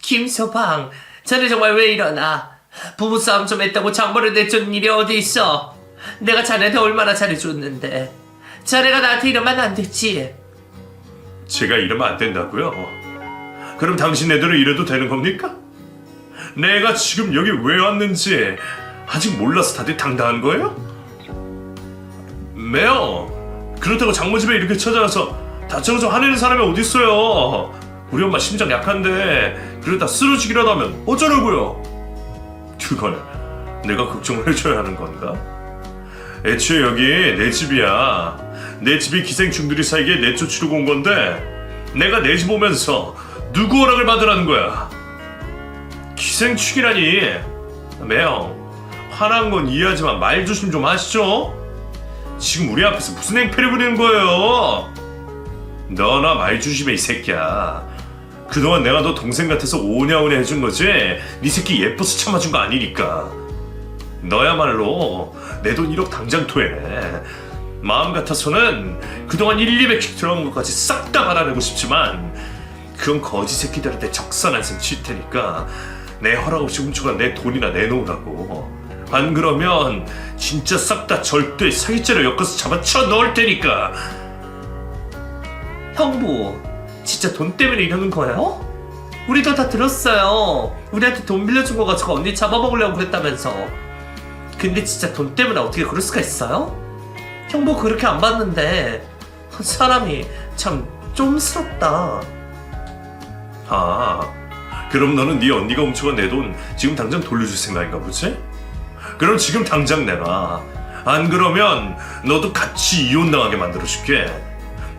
Speaker 2: 김서방, 자네 정말 왜 이러나? 부부싸움 좀 했다고 장모를 내쫓는 일이 어디 있어? 내가 자네한테 얼마나 잘해줬는데. 자네가 나한테 이러면 안 됐지.
Speaker 1: 제가 이러면 안 된다고요? 그럼 당신네들은 이래도 되는 겁니까? 내가 지금 여기 왜 왔는지 아직 몰라서 다들 당당한 거예요? 매형, 그렇다고 장모 집에 이렇게 찾아와서 다짜고짜 화내는 사람이 어딨어요? 우리 엄마 심장 약한데 그러다 쓰러지기라도 하면 어쩌려고요? 그걸 내가 걱정을 해줘야 하는 건가? 애초에 여기 내 집이야. 내 집이 기생충들이 살기에 내쫓으려고 온 건데 내가 내 집 오면서 누구 허락을 받으라는 거야? 기생충이라니. 매형, 화난 건 이해하지만 말 조심 좀 하시죠? 지금 우리 앞에서 무슨 행패를 부리는 거예요? 너나 말 조심해 이 새끼야. 그동안 내가 너 동생 같아서 오냐오냐 해준 거지 네 새끼 예뻐서 참아준 거 아니니까. 너야말로 내 돈 1억 당장 토해내. 마음 같아서는 그동안 1,200씩 들어간 것까지 싹 다 받아내고 싶지만 그건 거지 새끼들한테 적산 한생 칠 테니까 내 허락 없이 훔쳐간 내 돈이나 내놓으라고. 안 그러면 진짜 싹 다 절도의 사기죄로 엮어서 잡아쳐 넣을 테니까.
Speaker 2: 형부, 진짜 돈 때문에 이러는 거예요? 우리도 다 들었어요. 우리한테 돈 빌려준 거 가지고 언니 잡아먹으려고 그랬다면서. 근데 진짜 돈 때문에 어떻게 그럴 수가 있어요? 형부 그렇게 안 봤는데 사람이 참 좀스럽다.
Speaker 1: 아, 그럼 너는 네 언니가 훔쳐간 내 돈 지금 당장 돌려줄 생각인가 보지? 그럼 지금 당장 내놔. 안 그러면 너도 같이 이혼당하게 만들어줄게.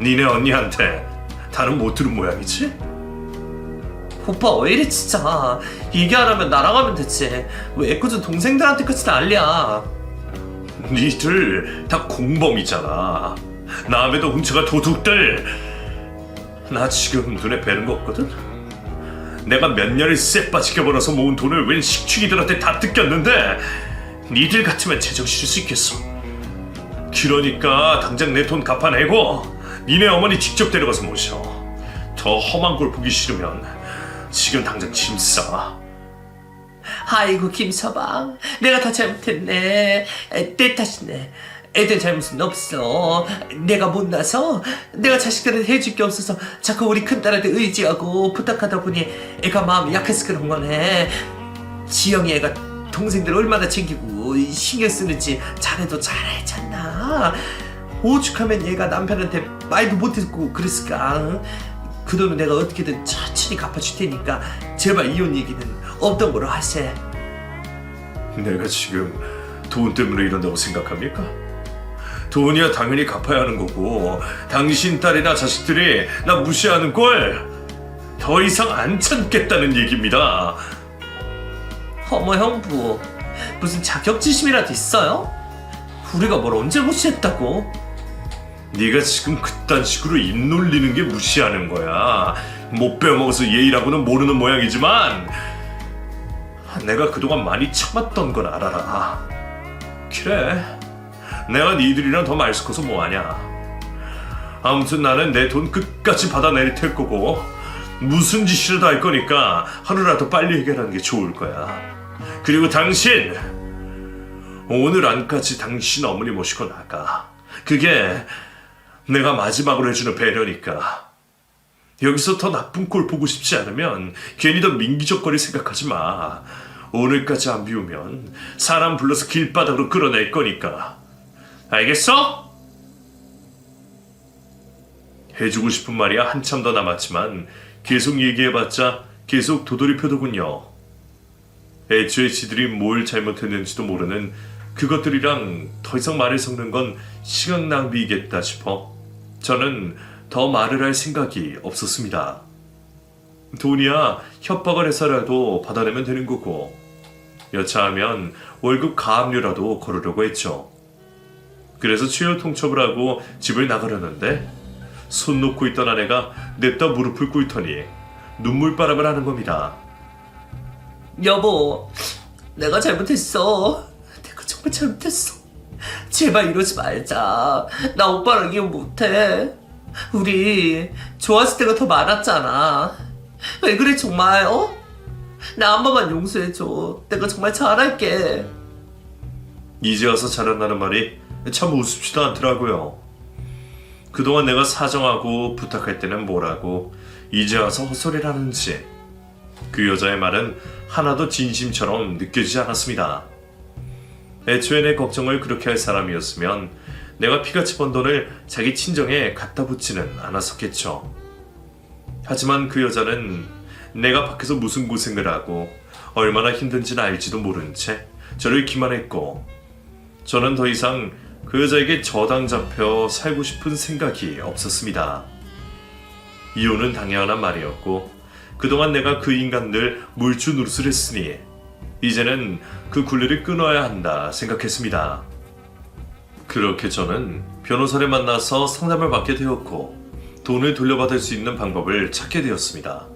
Speaker 1: 니네 언니한테 다른 못 들은 모양이지?
Speaker 2: 오빠 왜 이래 진짜. 얘기 안 하면 나랑 하면 되지. 왜 애꿎은 동생들한테까지 난리야.
Speaker 1: 니들 다 공범이잖아. 남의도 훔쳐간 도둑들. 나 지금 눈에 뵈는 거 없거든? 내가 몇 년을 쎄 빠지게 벌어서 모은 돈을 웬 식충이들한테 다 뜯겼는데 니들 같으면 제정신일 수 있겠어. 그러니까 당장 내 돈 갚아내고 니네 어머니 직접 데려가서 모셔. 더 험한 걸 보기 싫으면 지금 당장 짐 싸.
Speaker 2: 아이고 김서방, 내가 다 잘못했네. 내 탓이네. 애들 잘못은 없어. 내가 못나서 내가 자식들한테 해줄 게 없어서 자꾸 우리 큰딸한테 의지하고 부탁하다 보니 애가 마음이 약해서 그런 거네. 지영이 애가 동생들 얼마나 챙기고 신경 쓰는지 자네도 잘 알잖아. 오죽하면 얘가 남편한테 말도 못 듣고 그랬을까. 그 돈은 내가 어떻게든 천천히 갚아줄 테니까 제발 이혼 얘기는 없던 거로 하세.
Speaker 1: 내가 지금 돈 때문에 이런다고 생각합니까? 돈이야 당연히 갚아야 하는 거고 당신 딸이나 자식들이 나 무시하는 걸 더 이상 안 참겠다는 얘기입니다.
Speaker 2: 어머 형부, 무슨 자격지심이라도 있어요? 우리가 뭘 언제 무시했다고?
Speaker 1: 네가 지금 그딴 식으로 입 놀리는 게 무시하는 거야. 못 배워먹어서 예의라고는 모르는 모양이지만 내가 그동안 많이 참았던 건 알아라. 그래, 내가 니들이랑 더 말 섞어서 뭐하냐. 아무튼 나는 내 돈 끝까지 받아낼 될 거고 무슨 짓이라도 할 거니까 하루라도 빨리 해결하는 게 좋을 거야. 그리고 당신 오늘 안까지 당신 어머니 모시고 나가. 그게 내가 마지막으로 해주는 배려니까. 여기서 더 나쁜 꼴 보고 싶지 않으면 괜히 더 민기적거리 생각하지 마. 오늘까지 안 비우면 사람 불러서 길바닥으로 끌어낼 거니까. 알겠어? 해주고 싶은 말이야 한참 더 남았지만 계속 얘기해봤자 계속 도돌이표더군요. 애초에 지들이 뭘 잘못했는지도 모르는 그것들이랑 더 이상 말을 섞는 건 시간 낭비이겠다 싶어 저는 더 말을 할 생각이 없었습니다. 돈이야 협박을 해서라도 받아내면 되는 거고 여차하면 월급 가압류라도 걸으려고 했죠. 그래서 취업 통첩을 하고 집을 나가려는데 손 놓고 있던 아내가 냅다 무릎을 꿇더니 눈물바람을 하는 겁니다.
Speaker 2: 여보, 내가 잘못했어. 내가 정말 잘못했어. 제발 이러지 말자. 나 오빠랑 이혼 못해. 우리 좋았을 때가 더 많았잖아. 왜 그래 정말, 어? 나 한 번만 용서해줘. 내가 정말 잘할게.
Speaker 1: 이제 와서 잘한다는 말이 참 우습지도 않더라고요. 그동안 내가 사정하고 부탁할 때는 뭐라고 이제 와서 헛소리를 하는지 그 여자의 말은 하나도 진심처럼 느껴지지 않았습니다. 애초에 내 걱정을 그렇게 할 사람이었으면 내가 피같이 번 돈을 자기 친정에 갖다 붙지는 않았었겠죠. 하지만 그 여자는 내가 밖에서 무슨 고생을 하고 얼마나 힘든지는 알지도 모른 채 저를 기만했고 저는 더 이상 그 여자에게 저당 잡혀 살고 싶은 생각이 없었습니다. 이혼은 당연한 말이었고 그동안 내가 그 인간들 물주 노릇을 했으니 이제는 그 굴레를 끊어야 한다 생각했습니다. 그렇게 저는 변호사를 만나서 상담을 받게 되었고 돈을 돌려받을 수 있는 방법을 찾게 되었습니다.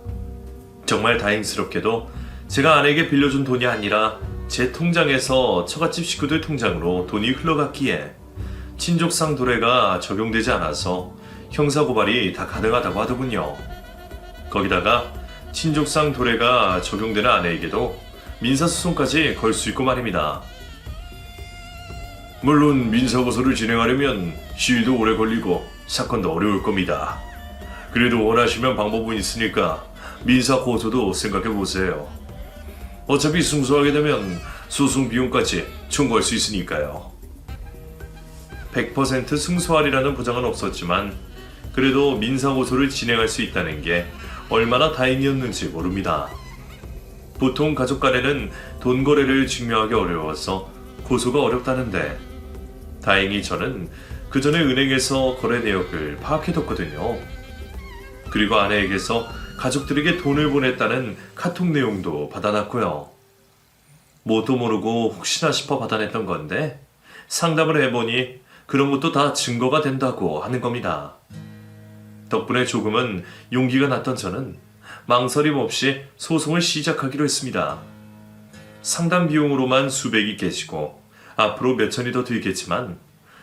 Speaker 1: 정말 다행스럽게도 제가 아내에게 빌려준 돈이 아니라 제 통장에서 처갓집 식구들 통장으로 돈이 흘러갔기에 친족상 도래가 적용되지 않아서 형사고발이 다 가능하다고 하더군요. 거기다가 친족상 도래가 적용되는 아내에게도 민사소송까지 걸 수 있고 말입니다. 물론 민사고소를 진행하려면 시일도 오래 걸리고 사건도 어려울 겁니다. 그래도 원하시면 방법은 있으니까 민사고소도 생각해보세요. 어차피 승소하게 되면 소송 비용까지 청구할 수 있으니까요. 100% 승소하리라는 보장은 없었지만 그래도 민사고소를 진행할 수 있다는 게 얼마나 다행이었는지 모릅니다. 보통 가족 간에는 돈 거래를 증명하기 어려워서 고소가 어렵다는데 다행히 저는 그 전에 은행에서 거래 내역을 파악해뒀거든요. 그리고 아내에게서 가족들에게 돈을 보냈다는 카톡 내용도 받아놨고요. 뭣도 모르고 혹시나 싶어 받아냈던 건데 상담을 해보니 그런 것도 다 증거가 된다고 하는 겁니다. 덕분에 조금은 용기가 났던 저는 망설임 없이 소송을 시작하기로 했습니다. 상담 비용으로만 수백이 깨지고 앞으로 몇 천이 더 들겠지만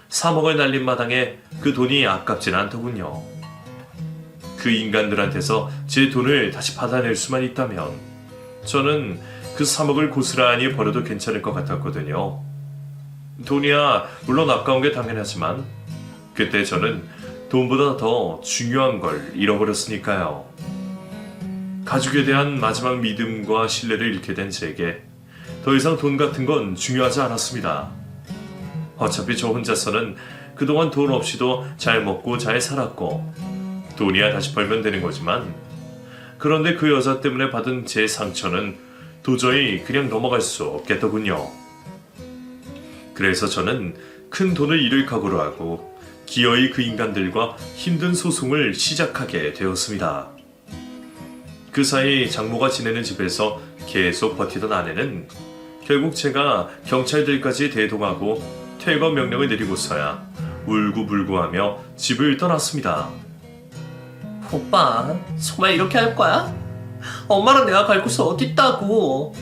Speaker 1: 3억을 날린 마당에 그 돈이 아깝진 않더군요. 그 인간들한테서 제 돈을 다시 받아낼 수만 있다면 저는 그 3억을 고스란히 버려도 괜찮을 것 같았거든요. 돈이야 물론 아까운 게 당연하지만 그때 저는 돈보다 더 중요한 걸 잃어버렸으니까요. 가족에 대한 마지막 믿음과 신뢰를 잃게 된 제게 더 이상 돈 같은 건 중요하지 않았습니다. 어차피 저 혼자서는 그동안 돈 없이도 잘 먹고 잘 살았고 돈이야 다시 벌면 되는 거지만 그런데 그 여자 때문에 받은 제 상처는 도저히 그냥 넘어갈 수 없겠더군요. 그래서 저는 큰 돈을 잃을 각오로 하고 기어이 그 인간들과 힘든 소송을 시작하게 되었습니다. 그 사이 장모가 지내는 집에서 계속 버티던 아내는 결국 제가 경찰들까지 대동하고 퇴거 명령을 내리고서야 울고불고하며 집을 떠났습니다.
Speaker 2: 오빠, 정말 이렇게 할 거야? 엄마랑 내가 갈 곳이 어디 있다고?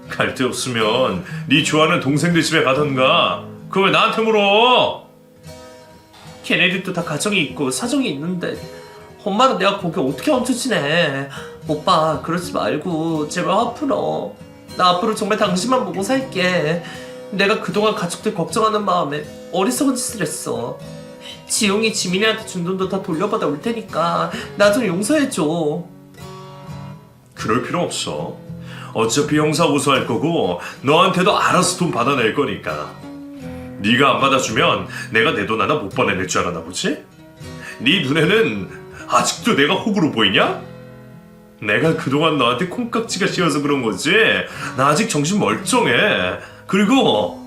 Speaker 1: 갈 데 없으면 네 좋아하는 동생들 집에 가던가. 그걸 왜 나한테 물어?
Speaker 2: 걔네들도 다 가정이 있고 사정이 있는데 엄마랑 내가 거기 어떻게 얹혀 지내? 오빠, 그러지 말고 제발 화 풀어. 나 앞으로 정말 당신만 보고 살게. 내가 그동안 가족들 걱정하는 마음에 어리석은 짓을 했어. 지용이 지민이한테 준 돈도 다 돌려받아 올 테니까 나 좀 용서해줘.
Speaker 1: 그럴 필요 없어. 어차피 형사고소할 거고 너한테도 알아서 돈 받아낼 거니까. 네가 안 받아주면 내가 내 돈 하나 못 받아낼 줄 알았나 보지? 네 눈에는 아직도 내가 호구로 보이냐? 내가 그동안 너한테 콩깍지가 씌어서 그런 거지. 나 아직 정신 멀쩡해. 그리고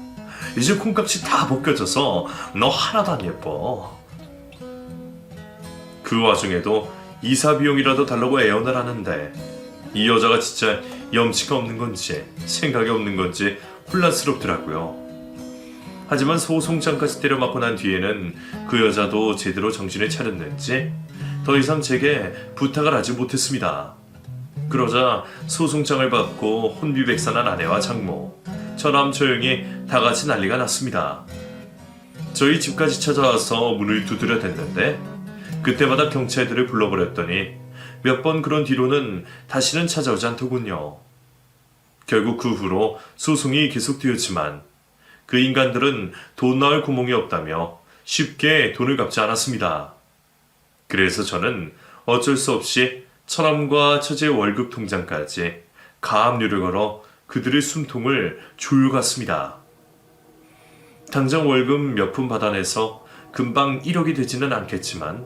Speaker 1: 이제 콩깍지 다 벗겨져서 너 하나도 안 예뻐. 그 와중에도 이사 비용이라도 달라고 애원을 하는데 이 여자가 진짜 염치가 없는 건지 생각이 없는 건지 혼란스럽더라고요. 하지만 소송장까지 때려맞고 난 뒤에는 그 여자도 제대로 정신을 차렸는지 더 이상 제게 부탁을 하지 못했습니다. 그러자 소송장을 받고 혼비백산한 아내와 장모, 저남 저형이 다 같이 난리가 났습니다. 저희 집까지 찾아와서 문을 두드려댔는데 그때마다 경찰들을 불러버렸더니 몇 번 그런 뒤로는 다시는 찾아오지 않더군요. 결국 그 후로 소송이 계속되었지만 그 인간들은 돈 나올 구멍이 없다며 쉽게 돈을 갚지 않았습니다. 그래서 저는 어쩔 수 없이 처남과 처제의 월급 통장까지 가압류를 걸어 그들의 숨통을 조여갔습니다. 당장 월급 몇 푼 받아내서 금방 1억이 되지는 않겠지만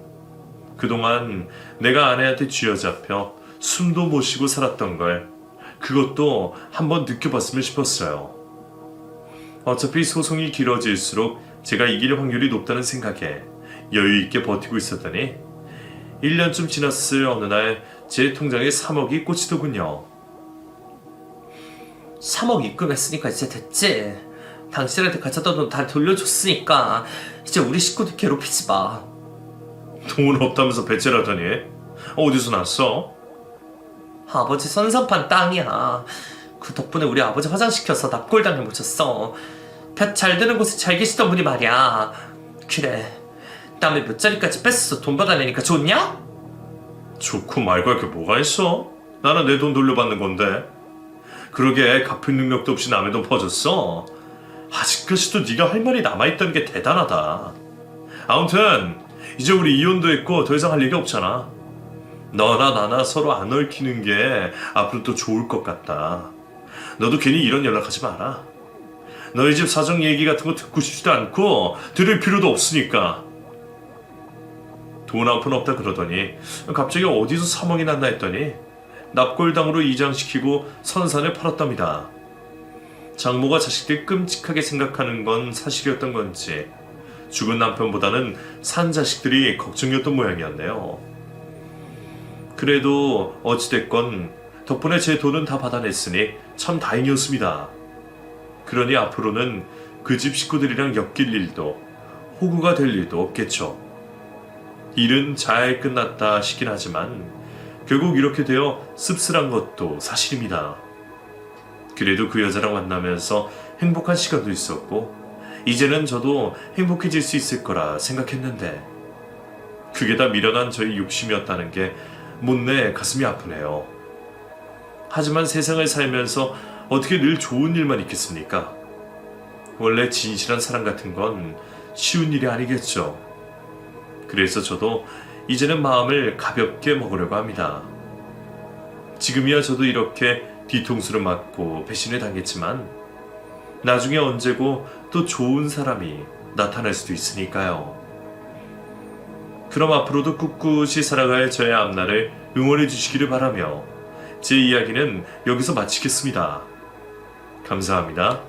Speaker 1: 그동안 내가 아내한테 쥐어잡혀 숨도 못 쉬고 살았던 걸 그것도 한번 느껴봤으면 싶었어요. 어차피 소송이 길어질수록 제가 이길 확률이 높다는 생각에 여유있게 버티고 있었더니 1년쯤 지났을 어느 날 제 통장에 3억이 꽂히더군요.
Speaker 2: 3억 입금했으니까 이제 됐지. 당신한테 가져다 돈 다 돌려줬으니까 이제 우리 식구들 괴롭히지 마.
Speaker 1: 돈 없다면서 배째라더니 어디서 났어?
Speaker 2: 아버지 선산판 땅이야. 그 덕분에 우리 아버지 화장시켜서 납골당해 묻혔어. 볕 잘 드는 곳에 잘 계시던 분이 말이야. 그래, 남의 몇 자리까지 뺏어서 돈 받아내니까 좋냐?
Speaker 1: 좋고 말고 할 게 뭐가 있어? 나는 내 돈 돌려받는 건데. 그러게 갚을 능력도 없이 남의 돈 퍼줬어. 아직까지도 네가 할 말이 남아있다는 게 대단하다. 아무튼 이제 우리 이혼도 했고 더 이상 할 일이 없잖아. 너나 나나 서로 안 얽히는 게 앞으로 또 좋을 것 같다. 너도 괜히 이런 연락하지 마라. 너희 집 사정 얘기 같은 거 듣고 싶지도 않고 들을 필요도 없으니까. 돈 한 푼 없다 그러더니 갑자기 어디서 사망이 났나 했더니 납골당으로 이장시키고 선산에 팔았답니다. 장모가 자식들 끔찍하게 생각하는 건 사실이었던 건지 죽은 남편보다는 산 자식들이 걱정이었던 모양이었네요. 그래도 어찌됐건 덕분에 제 돈은 다 받아냈으니 참 다행이었습니다. 그러니 앞으로는 그 집 식구들이랑 엮일 일도 호구가 될 일도 없겠죠. 일은 잘 끝났다 싶긴 하지만 결국 이렇게 되어 씁쓸한 것도 사실입니다. 그래도 그 여자랑 만나면서 행복한 시간도 있었고 이제는 저도 행복해질 수 있을 거라 생각했는데 그게 다 미련한 저의 욕심이었다는 게 못내 가슴이 아프네요. 하지만 세상을 살면서 어떻게 늘 좋은 일만 있겠습니까? 원래 진실한 사랑 같은 건 쉬운 일이 아니겠죠. 그래서 저도 이제는 마음을 가볍게 먹으려고 합니다. 지금이야 저도 이렇게 뒤통수를 맞고 배신을 당했지만 나중에 언제고 또 좋은 사람이 나타날 수도 있으니까요. 그럼 앞으로도 꿋꿋이 살아갈 저의 앞날을 응원해 주시기를 바라며 제 이야기는 여기서 마치겠습니다. 감사합니다.